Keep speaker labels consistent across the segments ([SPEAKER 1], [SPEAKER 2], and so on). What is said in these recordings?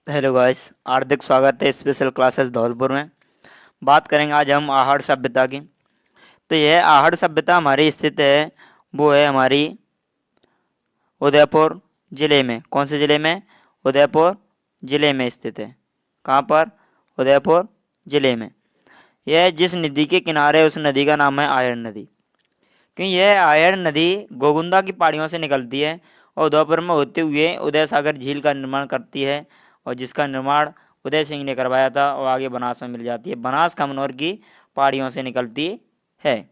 [SPEAKER 1] Hello guys, हार्दिक स्वागत है special classes Dholpur में। बात करेंगे आज हम आहड़ सभ्यता की। तो यह आहड़ सभ्यता हमारी स्थित है, वो है हमारी उदयपुर ज़िले में। कौन से ज़िले में? उदयपुर ज़िले में स्थित है। कहाँ पर? उदयपुर ज़िले में। यह जिस नदी के किनारे है, उस नदी का नाम है आयड़ नदी। क्योंकि यह आयड़ नदी गोगुंदा की पहाड़ियों से निकलती है और उदयपुर में होते हुए उदय सागर झील का निर्माण करती है, और जिसका निर्माण उदय सिंह ने करवाया था और आगे बनास में मिल जाती है। बनास कमनौर की पहाड़ियों से निकलती है।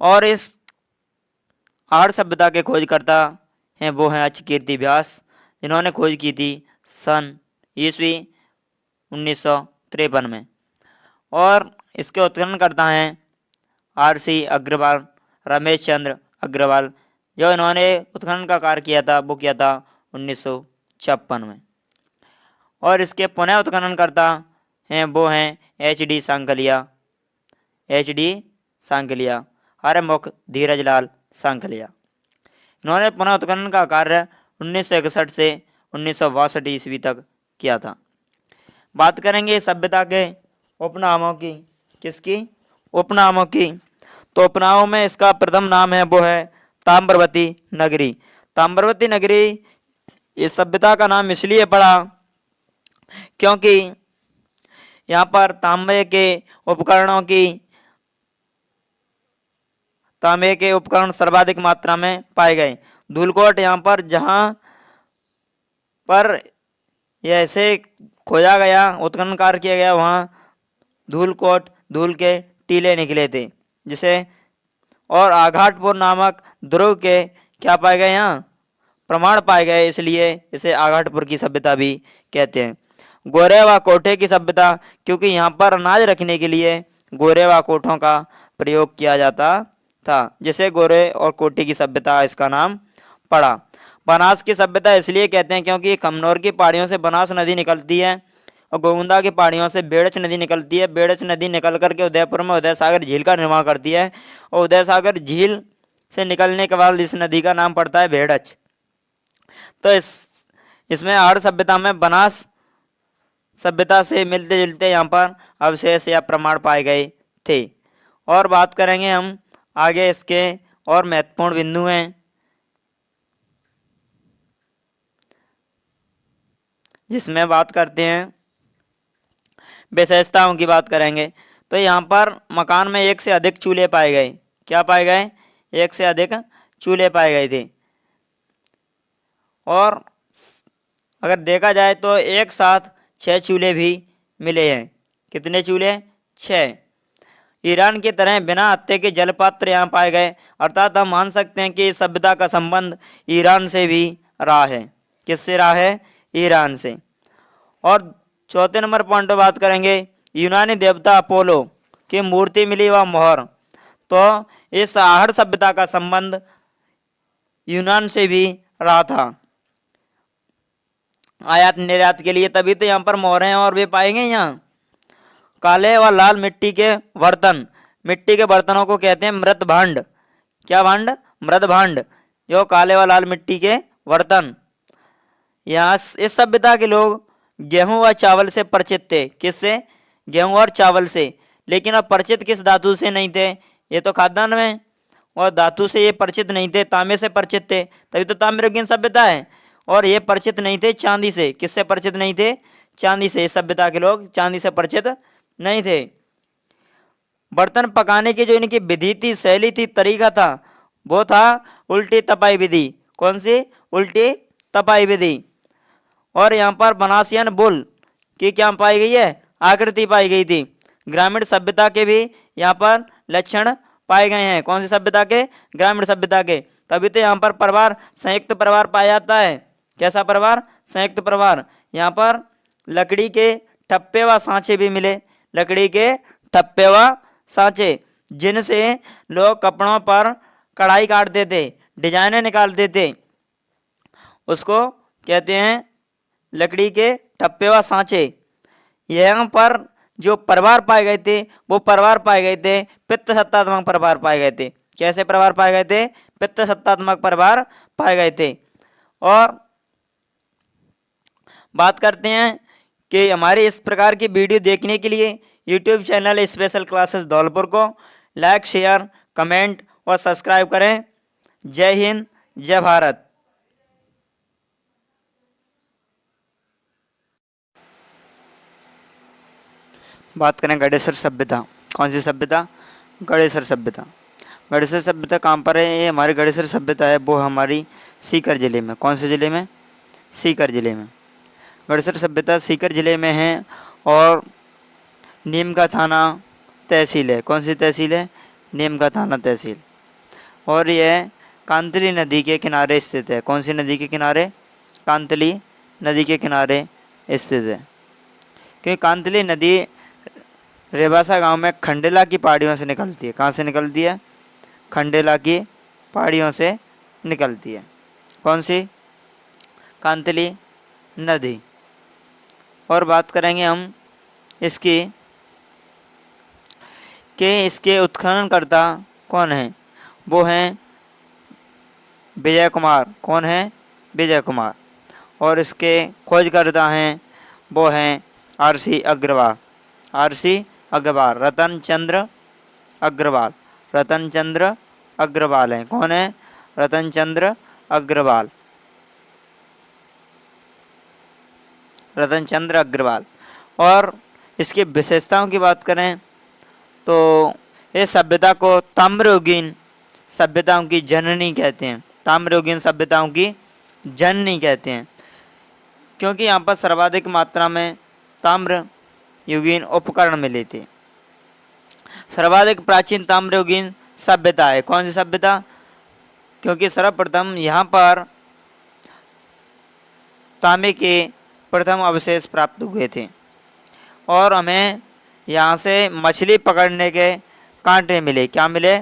[SPEAKER 1] और इस आहड़ सभ्यता के खोजकर्ता हैं, वो हैं अच्युतकीर्ति व्यास, जिन्होंने खोज की थी सन ईस्वी 1953 में। और इसके उत्खननकर्ता हैं आर.सी. अग्रवाल, रमेश चंद्र अग्रवाल। जो इन्होंने उत्खनन का कार्य किया था वो किया था 1956 में। और इसके पुनः उत्खननकर्ता हैं, वो हैं एच.डी. सांकलिया, हरमुख धीरज लाल सांकलिया। इन्होंने पुनः उत्खनन का कार्य 1961 से 1962 ईस्वी तक किया था। बात करेंगे सभ्यता के उपनामों की। किसकी? उपनामों की। तो उपनामों में इसका प्रथम नाम है, वो है ताम्रवती नगरी। ताम्रवती नगरी इस सभ्यता का नाम इसलिए पड़ा क्योंकि यहाँ पर तांबे के उपकरण सर्वाधिक मात्रा में पाए गए। धूलकोट यहाँ पर जहाँ पर यह ऐसे खोजा गया, उत्खनन कार्य किया गया, वहाँ धूल के टीले निकले थे, जिसे और आघाटपुर नामक ध्रुव के क्या पाए गए? यहाँ प्रमाण पाए गए, इसलिए इसे आघाटपुर की सभ्यता भी कहते हैं। गोरे व कोठे की सभ्यता, क्योंकि यहाँ पर अनाज रखने के लिए गोरे व कोठों का प्रयोग किया जाता था, जिसे गोरे और कोठी की सभ्यता इसका नाम पड़ा। बनास की सभ्यता इसलिए कहते हैं क्योंकि कमनौर की पहाड़ियों से बनास नदी निकलती है और गोविंदा की पहाड़ियों से बेड़च नदी निकलती है। बेड़च नदी निकल करके उदयपुर में उदय सागर झील का निर्माण करती है, और उदय सागर झील से निकलने के बाद इस नदी का नाम पड़ता है बेड़च। तो इसमें आहड़ सभ्यता में बनास सभ्यता से मिलते जुलते यहाँ पर अवशेष या प्रमाण पाए गए थे। और बात करेंगे हम आगे इसके और महत्वपूर्ण बिंदु हैं, जिसमें बात करते हैं विशेषताओं की बात करेंगे। तो यहाँ पर मकान में एक से अधिक चूल्हे पाए गए। क्या पाए गए? एक से अधिक चूल्हे पाए गए थे। और अगर देखा जाए तो एक साथ 6 चूल्हे भी मिले हैं। कितने चूल्हे? 6। ईरान की तरह बिना हत्थे के जलपात्र यहाँ पाए गए, अर्थात हम मान सकते हैं कि इस सभ्यता का संबंध ईरान से भी रहा है। किससे रहा है? ईरान से। और चौथे नंबर पॉइंट पर बात करेंगे यूनानी देवता अपोलो की मूर्ति मिली व मोहर। तो इस आहड़ सभ्यता का संबंध यूनान से भी रहा था आयात निर्यात के लिए, तभी तो यहाँ पर मोहरें और वे पाएंगे। यहाँ काले व लाल मिट्टी के बर्तन, मिट्टी के बर्तनों को कहते हैं मृत भांड। क्या भांड? मृत भांड। जो काले व लाल मिट्टी के बर्तन। यहाँ इस सभ्यता के लोग गेहूं व चावल से परिचित थे। किससे? गेहूं और चावल से। लेकिन अब परिचित किस धातु से नहीं थे? ये तो खाद्यान्न में, और धातु से ये परिचित नहीं थे, तांबे से परिचित थे, तभी तो ताम्रयुगीन सभ्यता है। और ये परिचित नहीं थे चांदी से। किससे परिचित नहीं थे? चांदी से। इस सभ्यता के लोग चांदी से परिचित नहीं थे। बर्तन पकाने की जो इनकी विधि थी, शैली थी, तरीका था, वो था उल्टी तपाई विधि। कौन सी? उल्टी तपाई विधि। और यहाँ पर बनासियन बुल की क्या पाई गई है? आकृति पाई गई थी। ग्रामीण सभ्यता के भी यहाँ पर लक्षण पाए गए हैं। कौन सी सभ्यता के? ग्रामीण सभ्यता के। तभी तो यहाँ पर परिवार संयुक्त परिवार पाया जाता है। कैसा परिवार? संयुक्त परिवार। यहाँ पर लकड़ी के ठप्पे व सांचे भी मिले। लकड़ी के ठप्पे व सांचे, जिनसे लोग कपड़ों पर कढ़ाई काटते थे, डिजाइनें निकालते थे, उसको कहते हैं लकड़ी के ठप्पे व सांचे। यहाँ पर जो परिवार पाए गए थे, वो परिवार पाए गए थे पित्त सत्तात्मक परिवार पाए गए थे। कैसे परिवार पाए गए थे? पित्त सत्तात्मक परिवार पाए गए थे। और बात करते हैं कि हमारे इस प्रकार की वीडियो देखने के लिए YouTube channel special classes Dholpur को लाइक, शेयर, कमेंट और सब्सक्राइब करें। जय हिंद, जय भारत। बात करें गणेशर सभ्यता। कौन सी सभ्यता? गणेशर सभ्यता। गणेशर सभ्यता कहाँ पर है? ये हमारी गणेशर सभ्यता है वो हमारी सीकर जिले में। कौन से जिले में? सीकर जिले में। गणेशर सभ्यता सीकर जिले में है और नीम का थाना तहसील है। कौन सी तहसील है? नीम का थाना तहसील। और यह कांतली नदी के किनारे स्थित है। कौन सी नदी के किनारे? कांतली नदी के किनारे स्थित है। क्योंकि कांतली नदी रेवासा गांव में खंडेला की पहाड़ियों से निकलती है। कहाँ से निकलती है? खंडेला की पहाड़ियों से निकलती है। कौन सी? कांतली नदी। और बात करेंगे हम इसकी कि इसके उत्खननकर्ता कौन हैं? वो हैं विजय कुमार। कौन है? विजय कुमार। और इसके खोजकर्ता हैं वो हैं आर.सी. अग्रवाल। आर.सी. अग्रवाल, रतन चंद्र अग्रवाल। रतन चंद्र अग्रवाल हैं। कौन है? रतन चंद्र अग्रवाल। रतन चंद्र अग्रवाल। और इसकी विशेषताओं की बात करें तो इस सभ्यता को ताम्रयुगीन सभ्यताओं की जननी कहते हैं। ताम्रयुगीन सभ्यताओं की जननी कहते हैं क्योंकि यहाँ पर सर्वाधिक मात्रा में ताम्रयुगीन उपकरण मिले थे। सर्वाधिक प्राचीन ताम्रयुगीन सभ्यता है। कौन सी सभ्यता? क्योंकि सर्वप्रथम यहाँ पर तांबे के प्रथम अवशेष प्राप्त हुए थे और हमें यहाँ से मछली पकड़ने के कांटे मिले। क्या मिले?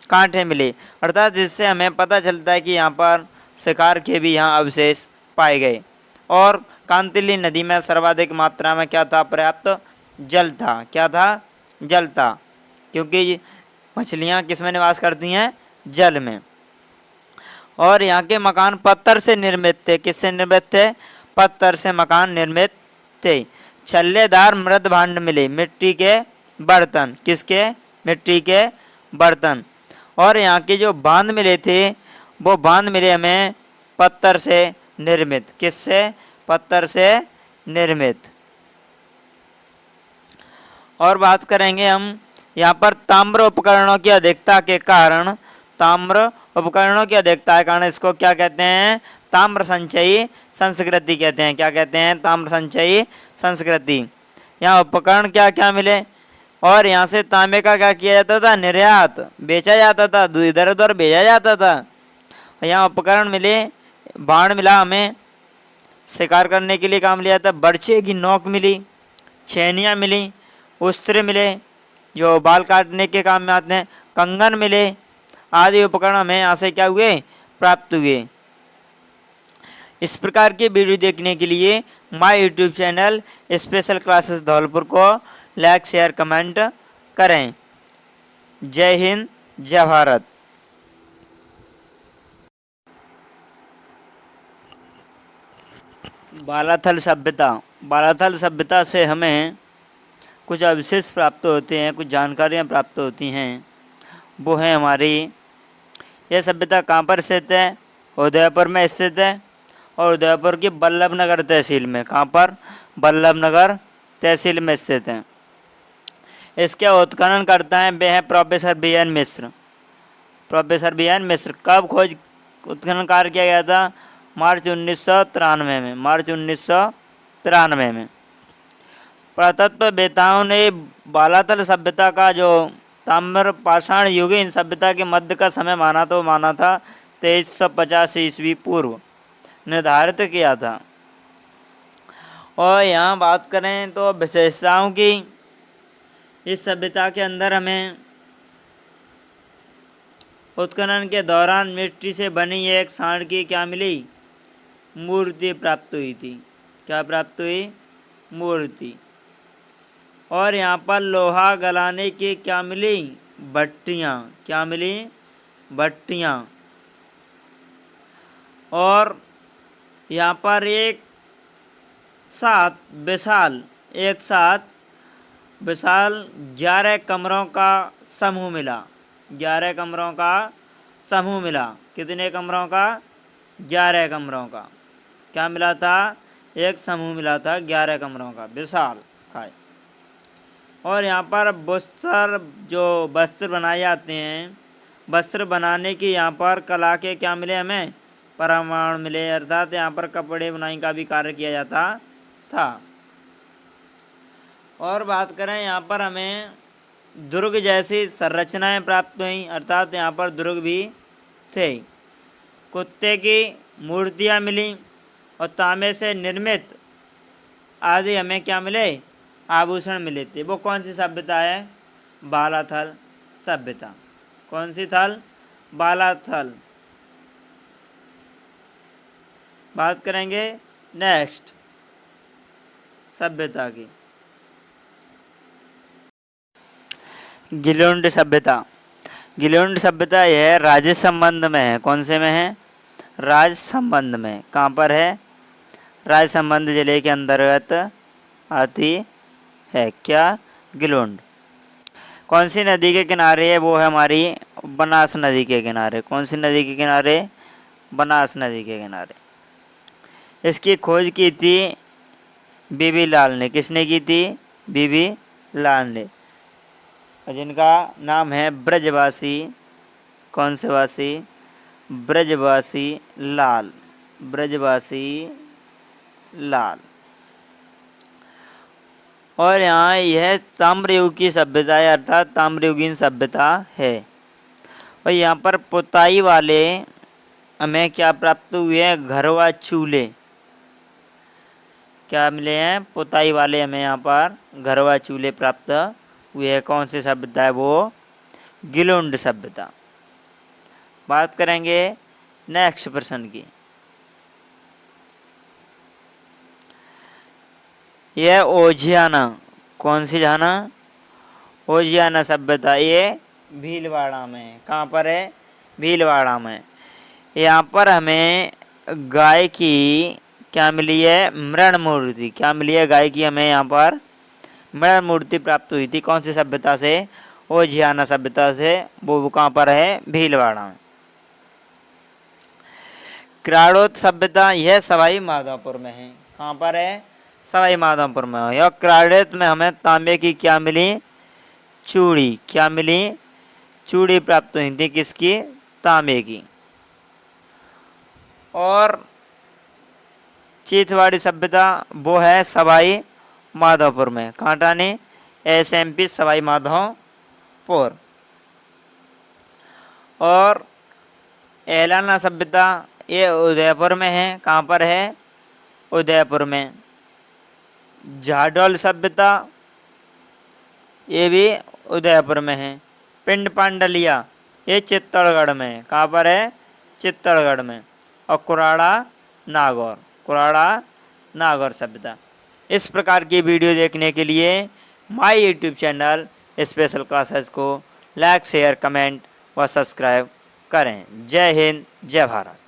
[SPEAKER 1] कांटे मिले। अर्थात जिससे हमें पता चलता है कि यहाँ पर शिकार के भी यहाँ अवशेष पाए गए। और कांतली नदी में सर्वाधिक मात्रा में क्या था? पर्याप्त जल था। क्या था? जल था। क्योंकि मछलियाँ किस में निवास करती हैं? जल में। और यहाँ के मकान पत्थर से निर्मित थे। किससे निर्मित थे? पत्थर से मकान निर्मित थे। छल्लेदार मृद भांड मिले। मिट्टी के बर्तन। किसके? मिट्टी के बर्तन। और यहाँ के जो बांध मिले थे वो बांध मिले हमें पत्थर से निर्मित। किससे? पत्थर से निर्मित। और बात करेंगे हम यहाँ पर ताम्र उपकरणों की अधिकता के कारण, ताम्र उपकरणों की अधिकता के कारण इसको क्या कहते हैं? ताम्र संचयी संस्कृति कहते हैं। क्या कहते हैं? ताम्र संचयी संस्कृति। यहाँ उपकरण क्या क्या मिले? और यहाँ से तांबे का क्या किया जाता था? निर्यात, बेचा जाता था, इधर उधर भेजा जाता था। यहाँ उपकरण मिले, बाण मिला हमें शिकार करने के लिए काम लिया था, बर्छे की नोक मिली, छेनियाँ मिली, उस्त्र मिले जो बाल काटने के काम में आते हैं, कंगन मिले, आदि उपकरण हमें यहाँ से क्या हुए? प्राप्त हुए। इस प्रकार के वीडियो देखने के लिए my YouTube channel special classes Dholpur को लाइक, शेयर, कमेंट करें। जय हिंद, जय भारत। बालाथल सभ्यता। बालाथल सभ्यता से हमें कुछ अवशेष प्राप्त होते हैं, कुछ जानकारियाँ प्राप्त होती हैं। वो है हमारी, यह सभ्यता कहाँ पर स्थित है? उदयपुर में स्थित है और उदयपुर की बल्लभनगर तहसील में। कहाँ पर? बल्लभनगर तहसील में स्थित है। इसके उत्खनन करता है वे हैं professor B N. Mishra. Professor B N. Mishra. कब खोज उत्खनन कार्य किया गया था? मार्च 1993 में। मार्च 1993 में। पुरातत्ववेत्ताओं ने बालाथल सभ्यता का जो ताम्र पाषाण युगीन सभ्यता के मध्य का समय माना था 2350 ईस्वी पूर्व निर्धारित किया था। और यहाँ बात करें तो विशेषताओं की, इस सभ्यता के अंदर हमें उत्खनन के दौरान मिट्टी से बनी एक सांड की क्या मिली? मूर्ति प्राप्त हुई थी। क्या प्राप्त हुई? मूर्ति। और यहाँ पर लोहा गलाने की क्या मिली? भट्टियाँ। क्या मिली? भट्टियाँ। और यहाँ पर एक साथ विशाल, एक साथ विशाल 11 कमरों का समूह मिला। 11 कमरों का समूह मिला। कितने कमरों का? 11 कमरों का क्या मिला था? एक समूह मिला था 11 कमरों का, विशाल का। और यहाँ पर वस्त्र बनाए जाते हैं, वस्त्र बनाने की यहाँ पर कला के क्या मिले हमें? प्रमाण मिले। अर्थात यहाँ पर कपड़े बुनाई का भी कार्य किया जाता था। और बात करें यहाँ पर हमें दुर्ग जैसी संरचनाएं प्राप्त हुई, अर्थात यहाँ पर दुर्ग भी थे। कुत्ते की मूर्तियाँ मिली और तांबे से निर्मित आदि हमें क्या मिले? आभूषण मिले थे। वो कौन सी सभ्यता है? बालाथल सभ्यता। कौन सी थल? बालाथल। बात करेंगे नेक्स्ट सभ्यता की, गिलोंड सभ्यता। गिलोंड सभ्यता यह राज्य संबंध में है। कौन से में है? राज्य संबंध में। कहाँ पर है? राज्य संबंध जिले के अंतर्गत आती है। क्या? गिलोंड। कौन सी नदी के किनारे है? वो है हमारी बनास नदी के किनारे। कौन सी नदी के किनारे? बनास नदी के किनारे। इसकी खोज की थी बीबी लाल ने। किसने की थी? बीबी लाल ने। जिनका नाम है ब्रजवासी। कौन से वासी? ब्रजवासी लाल। ब्रजवासी लाल। और यहाँ यह ताम्रयुग की सभ्यता है, अर्थात ताम्रयुगीन सभ्यता है। और यहाँ पर पुताई वाले हमें क्या प्राप्त हुए हैं? घर व चूल्हे। क्या मिले हैं? पुताई वाले हमें यहाँ पर घर व चूल्हे प्राप्त हुए हैं। कौन सी सभ्यता है? वो गिलोंड सभ्यता। बात करेंगे नेक्स्ट प्रश्न की। यह ओजियाना। कौन सी जाना? ओजियाना सभ्यता। ये भीलवाड़ा में। कहाँ पर है? भीलवाड़ा में। यहाँ पर हमें गाय की क्या मिली है? मृण मूर्ति। क्या मिली है? गाय की हमें यहाँ पर मृण मूर्ति प्राप्त हुई थी। कौन सी सभ्यता से? ओजियाना सभ्यता से। वो कहाँ पर है? भीलवाड़ा में। क्राड़ोत सभ्यता यह सवाई माधोपुर में है। कहाँ पर है? सवाई माधोपुर में। और क्राड़ोत में हमें तांबे की क्या मिली? चूड़ी। क्या मिली? चूड़ी प्राप्त हुई थी। किसकी? तांबे की। और चीथवाड़ी सभ्यता वो है सवाई माधोपुर में। कांटानी SMP सवाई माधोपुर। और एलाना सभ्यता ये उदयपुर में है। कहाँ पर है? उदयपुर में। झाडोल सभ्यता ये भी उदयपुर में है। पिंड पांडलिया ये चित्तौड़गढ़ में है। कहाँ पर है? चित्तौड़गढ़ में। और कुराड़ा नागौर सभ्यता। इस प्रकार की वीडियो देखने के लिए my YouTube channel special classes को लाइक, शेयर, कमेंट व सब्सक्राइब करें। जय हिंद, जय भारत।